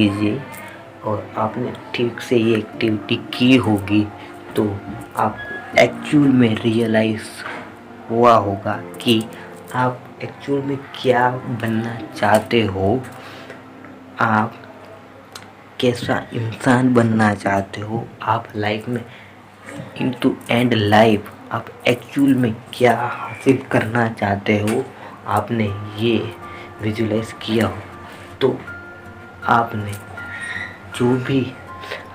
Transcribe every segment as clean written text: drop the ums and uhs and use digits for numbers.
कीजिए और आपने ठीक से ये एक्टिविटी की होगी तो आपको एक्चुअल में रियलाइज़ हुआ होगा कि आप एक्चुअल में क्या बनना चाहते हो, आप कैसा इंसान बनना चाहते हो, आप लाइफ में इनटू एंड लाइफ आप एक्चुअल में क्या हासिल करना चाहते हो, आपने ये विजुलाइज किया हो तो आपने जो भी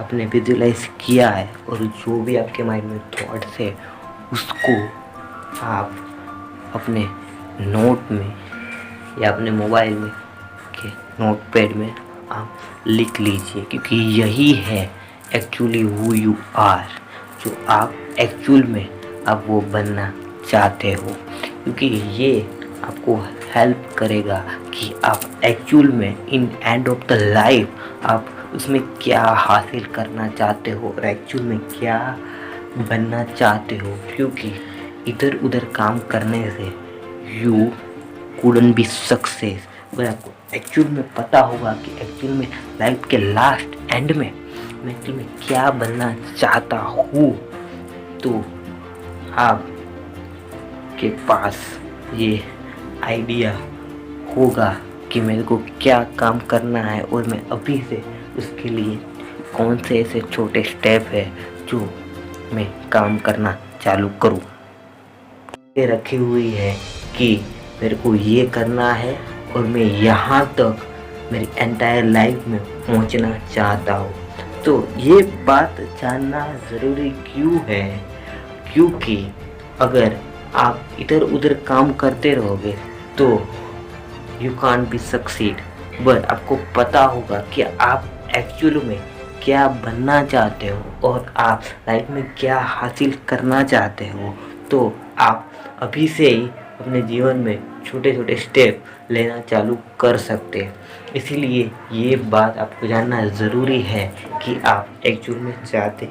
आपने विजुलाइज किया है और जो भी आपके माइंड में थॉट्स है उसको आप अपने नोट में या अपने मोबाइल में के नोटपैड में आप लिख लीजिए, क्योंकि यही है एक्चुअली हु यू आर, जो आप एक्चुअल में आप वो बनना चाहते हो। क्योंकि ये आपको हेल्प करेगा कि आप एक्चुअल में in end of the life आप उसमें क्या हासिल करना चाहते हो और एक्चुअल में क्या बनना चाहते हो। क्योंकि इधर उधर काम करने से यू couldn't be सक्सेस। अगर आपको एक्चुअल में पता होगा कि एक्चुअल में लाइफ के लास्ट एंड में मैं एक्चुअल में क्या बनना चाहता हूँ तो आपके पास ये आइडिया होगा कि मेरे को क्या काम करना है और मैं अभी से उसके लिए कौन से ऐसे छोटे स्टेप है जो मैं काम करना चालू करूँ। ये रखी हुई है कि मेरे को ये करना है और मैं यहाँ तक मेरी एंटायर लाइफ में पहुँचना चाहता हूँ। तो ये बात जानना ज़रूरी क्यों है, क्योंकि अगर आप इधर उधर काम करते रहोगे तो you can't be succeed. But आपको पता होगा कि आप एक्चुअल में क्या बनना चाहते हो और आप लाइफ में क्या हासिल करना चाहते हो, तो आप अभी से ही अपने जीवन में छोटे छोटे स्टेप लेना चालू कर सकते हैं। इसीलिए ये बात आपको जानना ज़रूरी है कि आप एक्चुअल में चाहते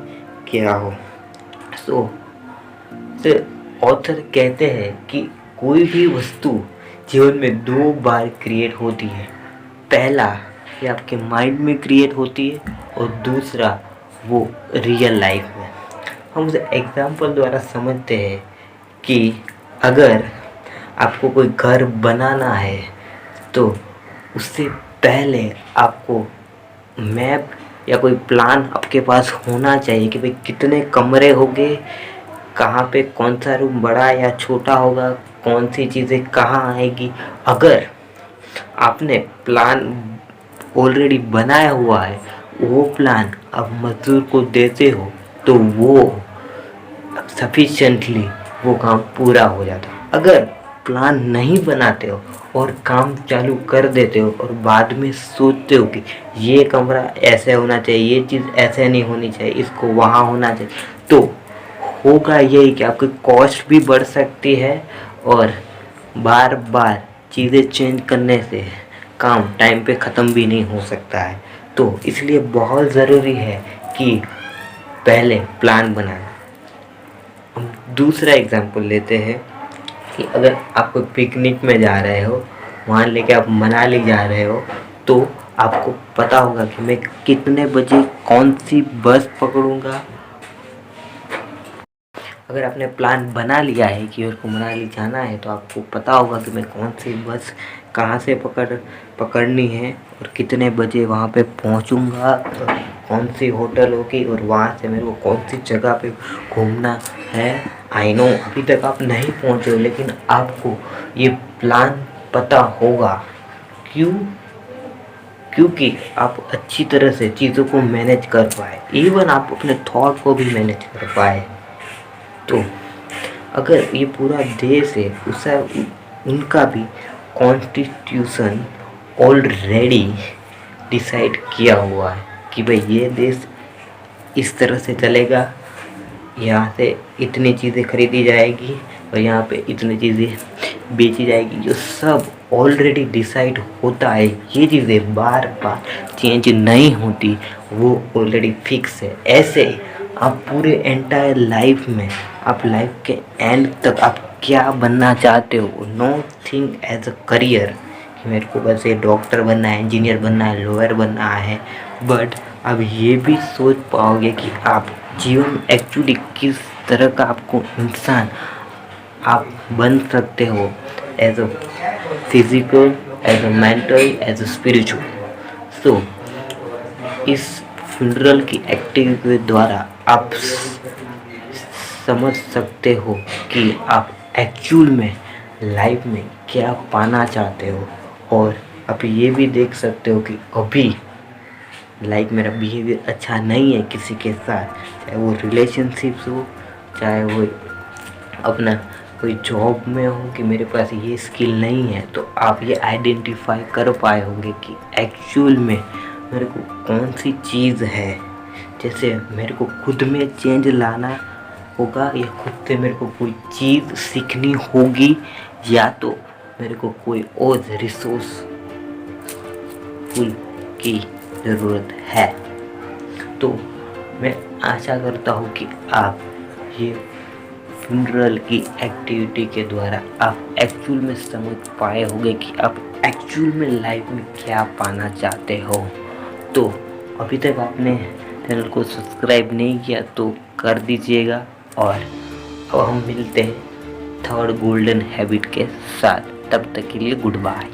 क्या हो। सो ऑथर कहते हैं कि कोई भी वस्तु जीवन में दो बार क्रिएट होती है। पहला ये आपके माइंड में क्रिएट होती है और दूसरा वो रियल लाइफ में। हम उसे एग्जाम्पल द्वारा समझते हैं कि अगर आपको कोई घर बनाना है तो उससे पहले आपको मैप या कोई प्लान आपके पास होना चाहिए कि भाई कितने कमरे होंगे, कहाँ पे कौन सा रूम बड़ा या छोटा होगा, कौन सी चीज़ें कहाँ आएगी। अगर आपने प्लान ऑलरेडी बनाया हुआ है, वो प्लान आप मजदूर को देते हो तो वो सफिशेंटली वो काम पूरा हो जाता है। अगर प्लान नहीं बनाते हो और काम चालू कर देते हो और बाद में सोचते हो कि ये कमरा ऐसे होना चाहिए, ये चीज़ ऐसे नहीं होनी चाहिए, इसको वहाँ होना चाहिए, तो होगा यही कि आपकी कॉस्ट भी बढ़ सकती है और बार बार चीज़ें चेंज करने से काम टाइम पे ख़त्म भी नहीं हो सकता है। तो इसलिए बहुत ज़रूरी है कि पहले प्लान बनाना। हम दूसरा एग्जांपल लेते हैं कि अगर आप कोई पिकनिक में जा रहे हो, मान लेके आप मनाली जा रहे हो, तो आपको पता होगा कि मैं कितने बजे कौन सी बस पकड़ूंगा। अगर आपने प्लान बना लिया है कि मेरे को मनाली जाना है तो आपको पता होगा कि मैं कौन सी बस कहाँ से पकड़नी है और कितने बजे वहाँ पे पहुँचूँगा, कौन सी होटल होगी और वहाँ से मेरे को कौन सी जगह पे घूमना है। आई नो अभी तक आप नहीं पहुँचे हो, लेकिन आपको ये प्लान पता होगा। क्योंकि आप अच्छी तरह से चीज़ों को मैनेज कर पाए, इवन आप अपने थॉट को भी मैनेज कर पाए। तो अगर ये पूरा देश है उसका उनका भी कॉन्स्टिट्यूशन ऑलरेडी डिसाइड किया हुआ है कि भाई ये देश इस तरह से चलेगा, यहाँ से इतनी चीज़ें खरीदी जाएगी और यहाँ पे इतनी चीज़ें बेची जाएगी। जो सब ऑलरेडी डिसाइड होता है, ये चीज़ें बार बार चेंज नहीं होती, वो ऑलरेडी फिक्स है। ऐसे आप पूरे एंटायर लाइफ में, आप लाइफ के एंड तक आप क्या बनना चाहते हो, no thing as a career कि मेरे को बस ये डॉक्टर बनना है, इंजीनियर बनना है, लॉयर बनना है, बट अब ये भी सोच पाओगे कि आप जीवन में एक्चुअली किस तरह का आपको इंसान आप बन सकते हो, as a physical, as a mental, as a spiritual. So इस फ्यूनरल की एक्टिविटी के द्वारा आप समझ सकते हो कि आप एक्चुअल में लाइफ में क्या पाना चाहते हो, और आप ये भी देख सकते हो कि अभी लाइक मेरा बिहेवियर अच्छा नहीं है किसी के साथ, चाहे वो रिलेशनशिप्स हो, चाहे वो अपना कोई जॉब में हो कि मेरे पास ये स्किल नहीं है, तो आप ये आइडेंटिफाई कर पाए होंगे कि एक्चुअल में मेरे को कौन सी चीज़ है। जैसे मेरे को खुद में चेंज लाना होगा, या खुद से मेरे को कोई चीज़ सीखनी होगी, या तो मेरे को कोई और रिसोर्स फुल की ज़रूरत है। तो मैं आशा करता हूँ कि आप ये फ्यूनरल की एक्टिविटी के द्वारा आप एक्चुअल में समझ पाए होंगे कि आप एक्चुअल में लाइफ में क्या पाना चाहते हो। तो अभी तक आपने चैनल को सब्सक्राइब नहीं किया तो कर दीजिएगा, और अब हम मिलते हैं थर्ड गोल्डन हैबिट के साथ। तब तक के लिए गुड बाय।